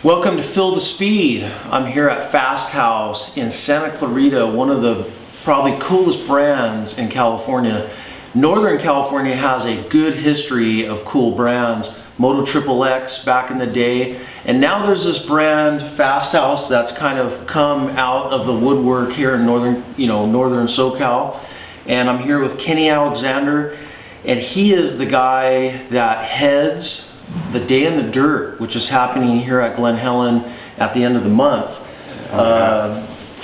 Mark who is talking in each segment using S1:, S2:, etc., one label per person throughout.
S1: Welcome to Fill the Speed. I'm here at FastHouse in Santa Clarita, one of the probably coolest brands in California. Northern California has a good history of cool brands. Moto Triple X back in the day, and now there's this brand FastHouse that's kind of come out of the woodwork here in northern SoCal. And I'm here with Kenny Alexander, and he is the guy that heads the Day in the Dirt, which is happening here at Glen Helen at the end of the month.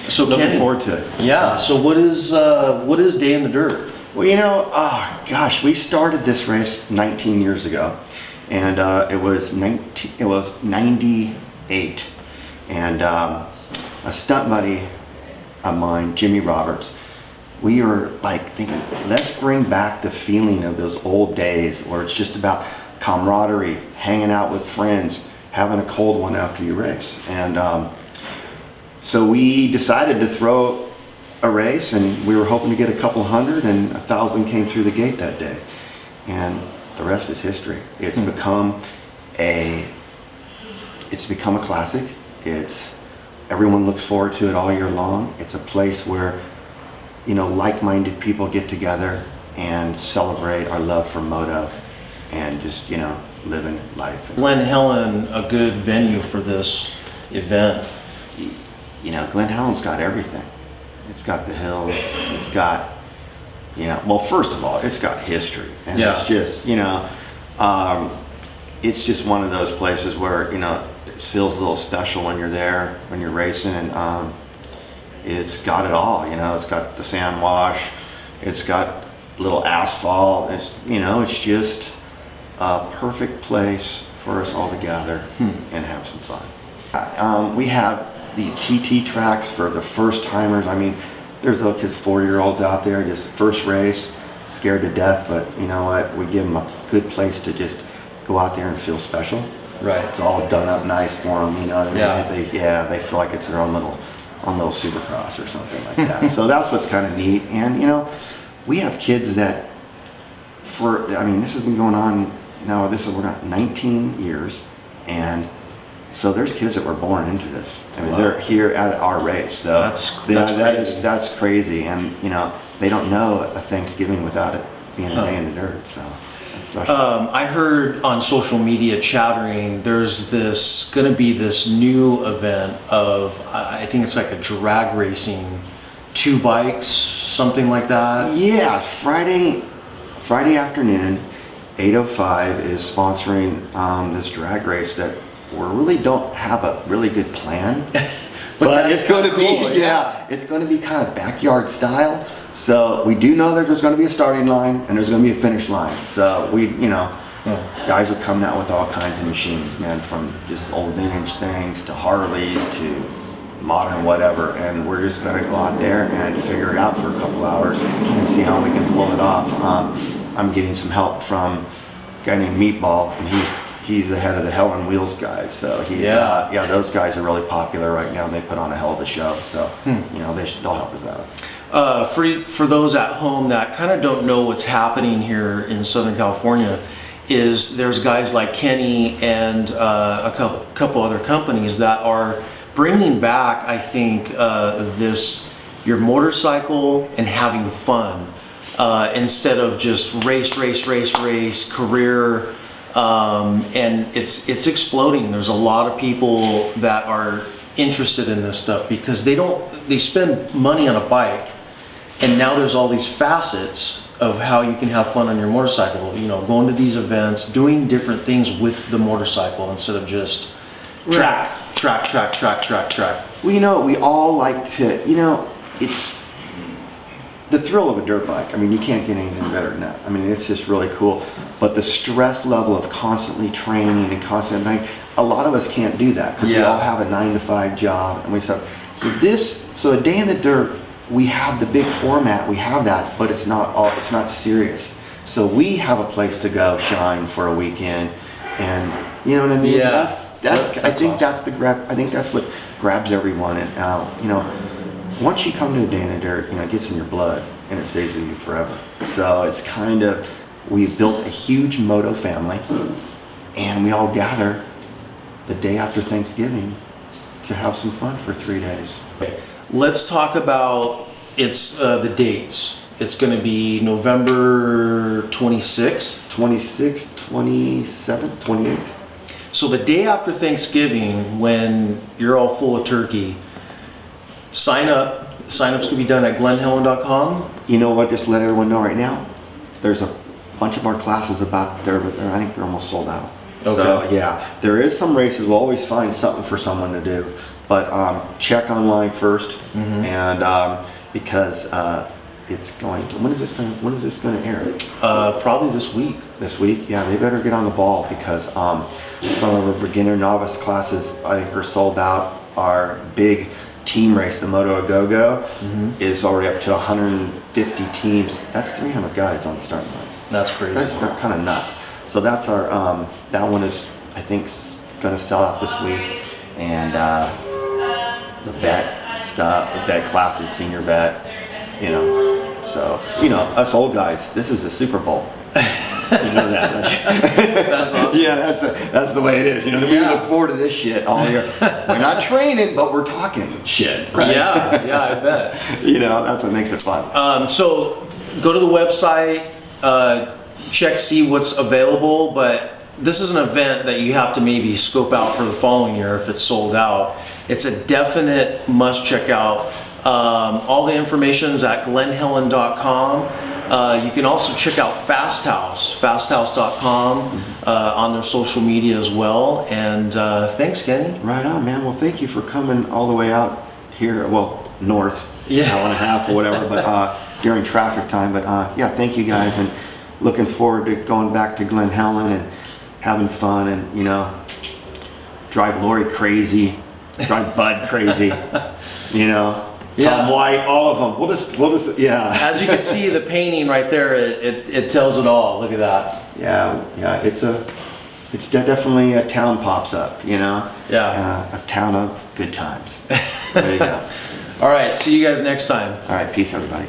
S2: So looking forward to it.
S1: Yeah. So what is Day in the Dirt?
S2: Well, we started this race 19 years ago, and it was 98, and a stunt buddy of mine, Jimmy Roberts, we were like thinking, let's bring back the feeling of those old days where it's just about camaraderie, hanging out with friends, having a cold one after you race. And so we decided to throw a race, and we were hoping to get a couple hundred, and 1,000 came through the gate that day. And the rest is history. It's become a classic. Everyone looks forward to it all year long. It's a place where, like-minded people get together and celebrate our love for moto and just, living life.
S1: Glen Helen, a good venue for this event.
S2: Glen Helen's got everything. It's got the hills, it's got, well, first of all, it's got history. And it's just, it's just one of those places where, it feels a little special when you're there, when you're racing, and it's got it all, it's got the sand wash, it's got little asphalt, it's just a perfect place for us all to gather and have some fun. We have these TT tracks for the first timers. I mean, there's little kids, 4-year-olds out there, just first race, scared to death, but you know what? We give them a good place to just go out there and feel special.
S1: Right.
S2: It's all done up nice for them, you know what I mean?
S1: Yeah.
S2: They feel like it's their own little supercross or something like that. So that's what's kind of neat. And we have kids that this has been going on now, we're at 19 years, and so there's kids that were born into this. They're here at our race. So that's crazy. And they don't know a Thanksgiving without it being a Day in the Dirt. So that's special.
S1: I heard on social media chattering, there's going to be this new event of, I think it's like a drag racing, 2 bikes, something like that.
S2: Yeah, Friday afternoon, 8:05 is sponsoring this drag race that we really don't have a really good plan. but it's going to be, it's going to be kind of backyard style. So we do know that there's going to be a starting line and there's going to be a finish line. So guys are coming out with all kinds of machines, man, from just old vintage things to Harleys to modern whatever. And we're just going to go out there and figure it out for a couple hours and see how we can pull it off. I'm getting some help from a guy named Meatball, and he's the head of the Helen Wheels guys. So those guys are really popular right now, and they put on a hell of a show. So they'll help us out.
S1: For those at home that kind of don't know what's happening here in Southern California, there's guys like Kenny and a couple other companies that are bringing back, I think, your motorcycle and having fun. Instead of just race, career, and it's exploding. There's a lot of people that are interested in this stuff because they spend money on a bike, and now there's all these facets of how you can have fun on your motorcycle. Going to these events, doing different things with the motorcycle instead of just track.
S2: Well, we all like to, it's the thrill of a dirt bike. You can't get anything better than that. It's just really cool. But the stress level of constantly training and constantly, a lot of us can't do that because we all have a 9-to-5 job, and so a Day in the Dirt, we have the big format, we have that, but it's not serious. So we have a place to go shine for a weekend, and you know what I mean?
S1: Yeah.
S2: I think that's what grabs everyone. And once you come to a Day in the Dirt, it gets in your blood and it stays with you forever. So it's we've built a huge moto family, and we all gather the day after Thanksgiving to have some fun for 3 days.
S1: Okay. Let's talk about the dates. It's going to be November 26th.
S2: 26th, 27th, 28th.
S1: So the day after Thanksgiving, when you're all full of turkey, sign up. Sign-ups can be done at glenhelen.com.
S2: You know what? Just let everyone know right now. There's a bunch of our classes about there, but I think they're almost sold out.
S1: Okay.
S2: So yeah, there is some races. We'll always find something for someone to do, but check online first, and because it's going to. When is this going to air?
S1: Probably this week.
S2: This week? Yeah, they better get on the ball because some of our beginner novice classes I think are sold out. Our big team race, the Moto A Go-Go, is already up to 150 teams. That's 300 guys on the starting line.
S1: That's crazy.
S2: That's kind of nuts. So that's our, that one is, I think, going to sell out this week. And the vet stuff, the vet classes, senior vet, you know. So, you know, us old guys, this is the Super Bowl. You know that, don't you?
S1: That's awesome.
S2: Yeah, that's the way it is. You know, we look forward to this shit all year. We're not training, but we're talking shit, right?
S1: Yeah, I bet.
S2: You know, that's what makes it fun.
S1: So go to the website, check, see what's available, but this is an event that you have to maybe scope out for the following year if it's sold out. It's a definite must check out. All the information's at glenhelen.com. You can also check out FastHouse, fasthouse.com, on their social media as well. And thanks, Kenny.
S2: Right on, man. Well, thank you for coming all the way out here, well, north,
S1: Yeah.
S2: hour and a half or whatever, but during traffic time. But yeah, thank you guys, and looking forward to going back to Glen Helen and having fun, and, you know, drive Lori crazy, drive Bud crazy, you know. Tom White, all of them. We'll just, yeah.
S1: As you can see, the painting right there, it tells it all. Look at that.
S2: Yeah, it's definitely a town pops up, you know?
S1: Yeah.
S2: A town of good times. There you go.
S1: All right, see you guys next time.
S2: All right, peace, everybody.